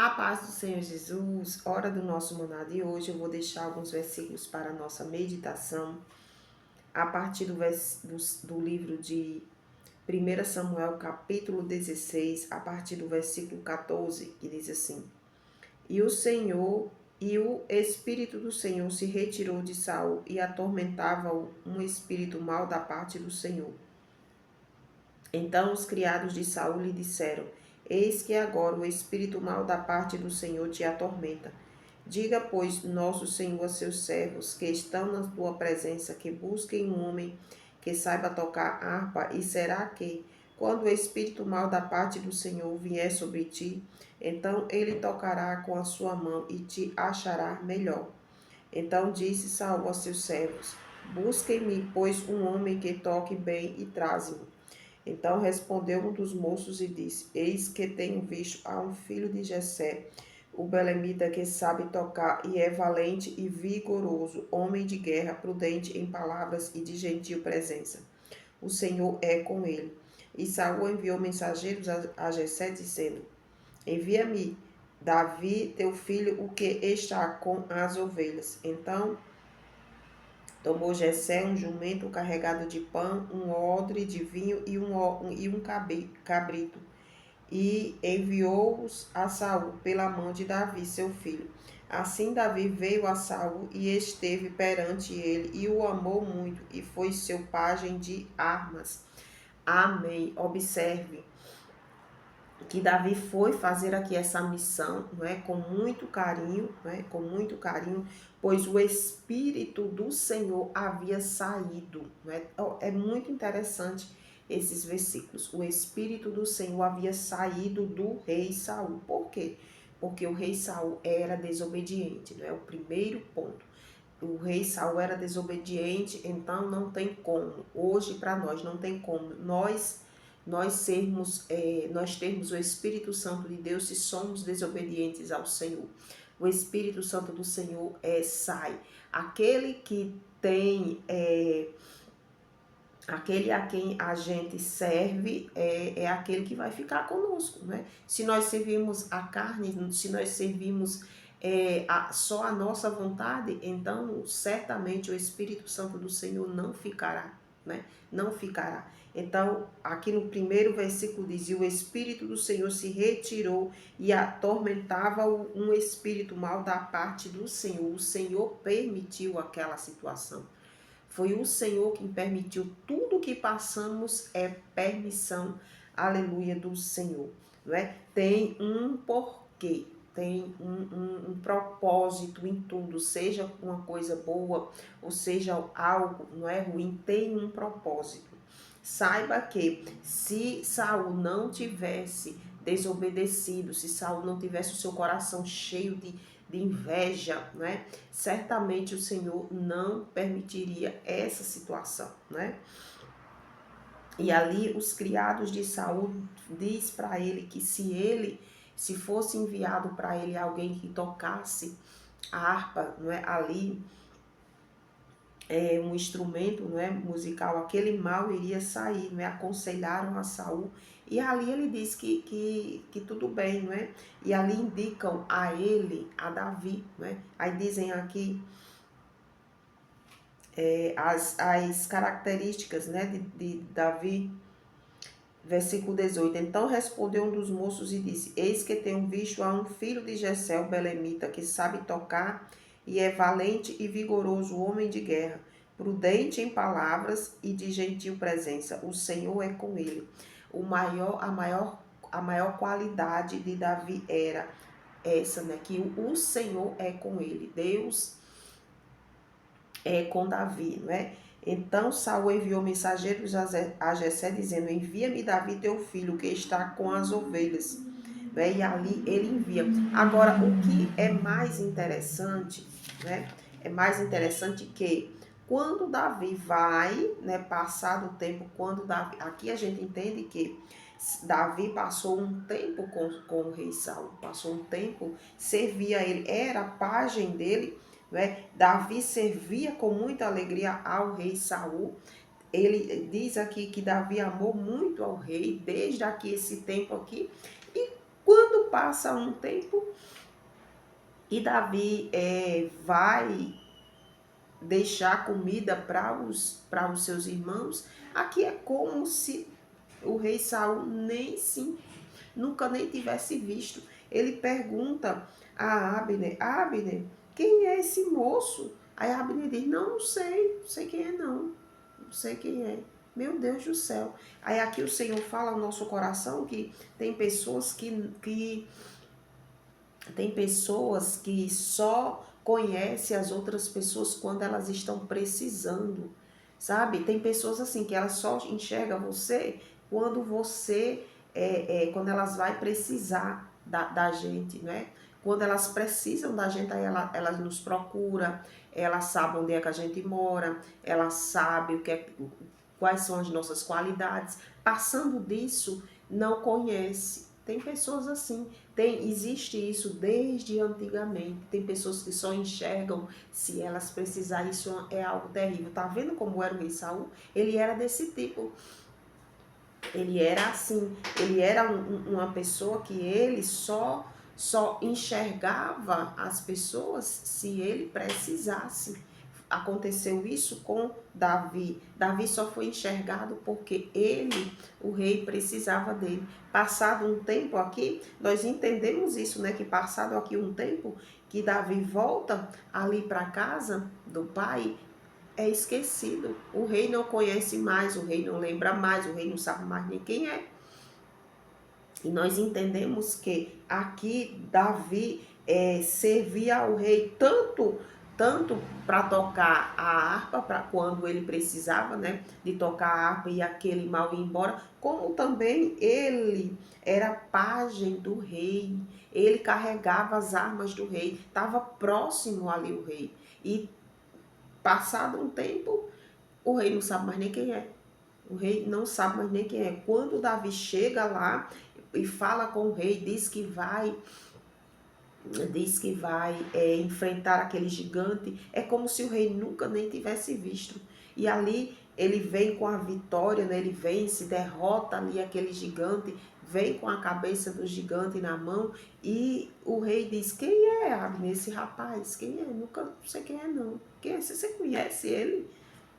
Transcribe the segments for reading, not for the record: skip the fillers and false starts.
A paz do Senhor Jesus, hora do nosso maná de hoje, eu vou deixar alguns versículos para a nossa meditação, a partir do livro de 1 Samuel, capítulo 16, a partir do versículo 14, que diz assim: E o Espírito do Senhor se retirou de Saul e atormentava-o um espírito mau da parte do Senhor. Então os criados de Saul lhe disseram: Eis que agora o espírito mau da parte do Senhor te atormenta. Diga, pois, nosso Senhor a seus servos que estão na tua presença, que busquem um homem que saiba tocar harpa, e será que, quando o espírito mau da parte do Senhor vier sobre ti, então ele tocará com a sua mão e te achará melhor. Então disse Saul a seus servos: Busquem-me, pois, um homem que toque bem e traze-mo. Então respondeu um dos moços e disse: Eis que tenho visto a um filho de Jessé, o belemita, que sabe tocar e é valente e vigoroso, homem de guerra, prudente em palavras e de gentil presença. O Senhor é com ele. E Saul enviou mensageiros a Jessé, dizendo: Envia-me Davi, teu filho, o que está com as ovelhas. Então tomou Jessé um jumento carregado de pão, um odre de vinho e um cabrito, e enviou-os a Saul pela mão de Davi, seu filho. Assim Davi veio a Saul e esteve perante ele, e o amou muito, e foi seu pajem de armas. Amém. Observe que Davi foi fazer aqui essa missão, não é, com muito carinho, não é, com muito carinho, pois o Espírito do Senhor havia saído, não é? É muito interessante esses versículos. O Espírito do Senhor havia saído do rei Saul. Por quê? Porque o rei Saul era desobediente, não é? O primeiro ponto. O rei Saul era desobediente, então não tem como. Hoje para nós não tem como. Nós termos o Espírito Santo de Deus se somos desobedientes ao Senhor. O Espírito Santo do Senhor sai. Aquele que tem, aquele a quem a gente serve é aquele que vai ficar conosco, né? Se nós servimos a carne, se nós servimos só a nossa vontade, então certamente o Espírito Santo do Senhor não ficará, né? Não ficará. Então, aqui no primeiro versículo diz: E o Espírito do Senhor se retirou e atormentava um espírito mau da parte do Senhor. O Senhor permitiu aquela situação. Foi o Senhor quem permitiu. Tudo que passamos é permissão, aleluia, do Senhor. Não é? Tem um porquê. Tem um propósito em tudo, seja uma coisa boa ou seja algo não é ruim, tem um propósito. Saiba que se Saul não tivesse desobedecido, se Saul não tivesse o seu coração cheio de inveja, né? Certamente o Senhor não permitiria essa situação, né? E ali os criados de Saul diz para ele que se fosse enviado para ele alguém que tocasse a harpa, não é, ali um instrumento, não é, musical, aquele mal iria sair, não é? Aconselharam a Saul e ali ele diz que tudo bem, não é? E ali indicam a ele, a Davi, não é? Aí dizem aqui as características, né, de Davi. Versículo 18. Então respondeu um dos moços e disse: Eis que tenho visto a um filho de Jessé, o belemita, que sabe tocar e é valente e vigoroso, homem de guerra, prudente em palavras e de gentil presença. O Senhor é com ele. A maior qualidade de Davi era essa, né? Que o Senhor é com ele. Deus é com Davi, não é? Então Saul enviou mensageiros a Jessé dizendo: Envia-me Davi teu filho que está com as ovelhas. Né? E ali ele envia. Agora, o que é mais interessante, né? É mais interessante que quando Davi vai, né? Passado o tempo, quando Davi, aqui a gente entende que Davi passou um tempo com o rei Saul, passou um tempo, servia ele, era pajem dele, né? Davi servia com muita alegria ao rei Saul. Ele diz aqui que Davi amou muito ao rei desde aqui esse tempo aqui. E Quando passa um tempo e Davi vai deixar comida para os seus irmãos, aqui é como se o rei Saul nunca nem tivesse visto. Ele pergunta a Abner: Abner, quem é esse moço? Aí Abner diz: não sei, não sei quem é não sei quem é. Meu Deus do céu. Aí aqui o Senhor fala ao nosso coração que tem pessoas que tem pessoas que só conhecem as outras pessoas quando elas estão precisando, sabe? Tem pessoas assim que elas só enxergam você quando quando elas vai precisar da gente, né? Quando elas precisam da gente, aí elas nos procuram, elas sabem onde é que a gente mora, elas sabem quais são as nossas qualidades. Passando disso, não conhece. Tem pessoas assim. Existe isso desde antigamente. Tem pessoas que só enxergam se elas precisarem. Isso é algo terrível. Tá vendo como era o rei Saul? Ele era desse tipo. Ele era assim. Ele era uma pessoa que ele só enxergava as pessoas se ele precisasse. Aconteceu isso com Davi. Davi só foi enxergado porque o rei, precisava dele. Passado um tempo aqui, nós entendemos isso, né? Que passado aqui um tempo, que Davi volta ali para casa do pai, é esquecido. O rei não conhece mais, o rei não lembra mais, o rei não sabe mais nem quem é. E nós entendemos que aqui Davi servia ao rei tanto para tocar a harpa, para quando ele precisava, né, de tocar a harpa e aquele mal ir embora, como também ele era pajem do rei, ele carregava as armas do rei, estava próximo ali o rei. E passado um tempo, o rei não sabe mais nem quem é. O rei não sabe mais nem quem é. Quando Davi chega lá e fala com o rei, diz que vai enfrentar aquele gigante, é como se o rei nunca nem tivesse visto. E ali ele vem com a vitória, né? Ele vence, derrota ali aquele gigante, vem com a cabeça do gigante na mão e o rei diz: quem é, Abner, esse rapaz? Quem é? Nunca não sei quem é não. Quem é? Você conhece ele?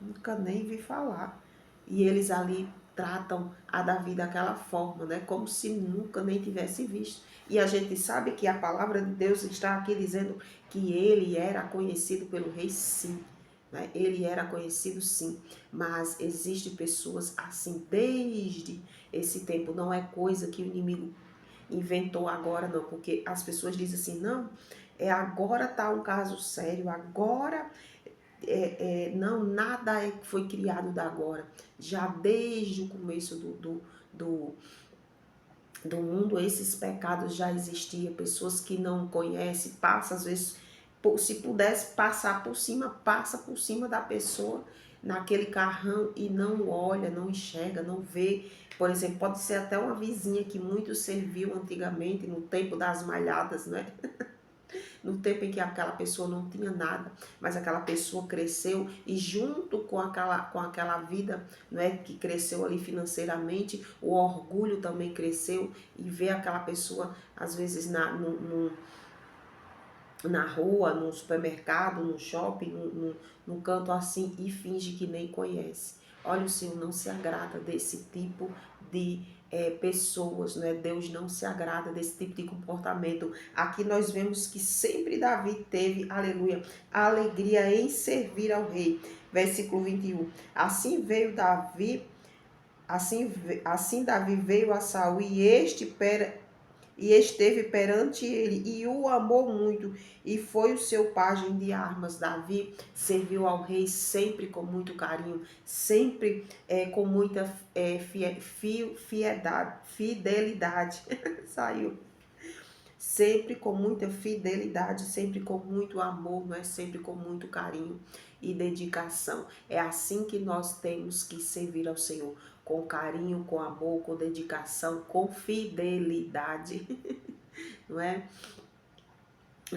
Nunca nem vi falar. E eles ali tratam a Davi daquela forma, né? Como se nunca nem tivesse visto. E a gente sabe que a palavra de Deus está aqui dizendo que ele era conhecido pelo rei, sim. Né? Ele era conhecido, sim. Mas existem pessoas assim desde esse tempo. Não é coisa que o inimigo inventou agora, não. Porque as pessoas dizem assim, não, agora tá um caso sério, agora não, nada foi criado da agora. Já desde o começo do, do mundo, esses pecados já existiam. Pessoas que não conhecem, passa às vezes, se pudesse passar por cima, passa por cima da pessoa naquele carrão e não olha, não enxerga, não vê. Por exemplo, pode ser até uma vizinha que muito serviu antigamente, no tempo das malhadas, né? No tempo em que aquela pessoa não tinha nada, mas aquela pessoa cresceu e junto com aquela vida, não é, que cresceu ali financeiramente, o orgulho também cresceu e ver aquela pessoa às vezes na rua, no supermercado, no shopping, num canto assim e finge que nem conhece. Olha, o Senhor não se agrada desse tipo de pessoas, né? Deus não se agrada desse tipo de comportamento. Aqui nós vemos que sempre Davi teve, aleluia, a alegria em servir ao rei. Versículo 21. Assim veio Davi, assim Davi veio a Saul e esteve perante ele, e o amou muito, e foi o seu pajem de armas. Davi serviu ao rei sempre com muito carinho, sempre com muita fidelidade. Saiu. Sempre com muita fidelidade, sempre com muito amor, não é? Sempre com muito carinho e dedicação. É assim que nós temos que servir ao Senhor, com carinho, com amor, com dedicação, com fidelidade, não é?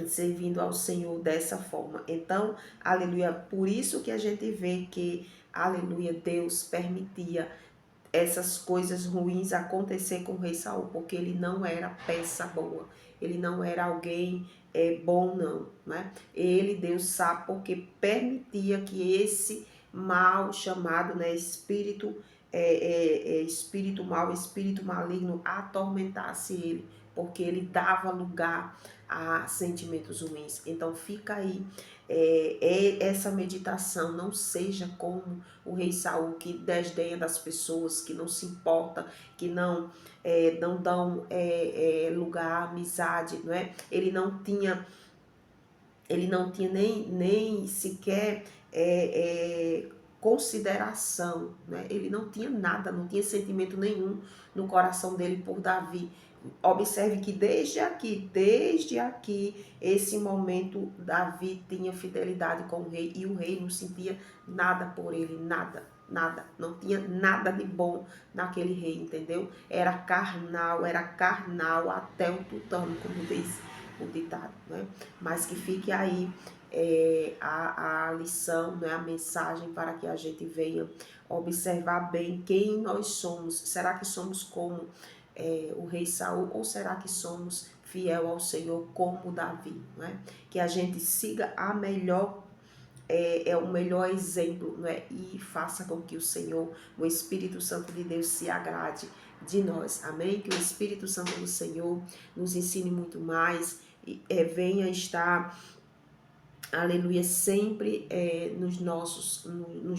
Servindo ao Senhor dessa forma. Então, aleluia, por isso que a gente vê que, aleluia, Deus permitia essas coisas ruins acontecer com o rei Saul, porque ele não era peça boa, ele não era alguém bom não, né? Ele, Deus sabe, porque permitia que esse mal chamado, né, espírito mal, espírito maligno atormentasse ele, porque ele dava lugar a sentimentos ruins. Então fica aí essa meditação, não seja como o rei Saul, que desdenha das pessoas, que não se importa, que não dão lugar à amizade, não é? Ele não tinha nem sequer consideração, né? Ele não tinha nada, não tinha sentimento nenhum no coração dele por Davi. Observe que desde aqui, esse momento, Davi tinha fidelidade com o rei e o rei não sentia nada por ele, nada, nada, não tinha nada de bom naquele rei, entendeu? Era carnal até o tutano, como diz o ditado, né? Mas que fique aí a lição, né? A mensagem para que a gente venha observar bem quem nós somos. Será que somos como o rei Saul, ou será que somos fiel ao Senhor como Davi, né? Que a gente siga a melhor o melhor exemplo, né? E faça com que o Senhor, o Espírito Santo de Deus, se agrade de nós, amém? Que o Espírito Santo do Senhor nos ensine muito mais e venha estar, aleluia, sempre nos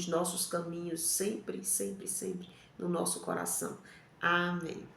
nossos caminhos, sempre, sempre, sempre no nosso coração, amém.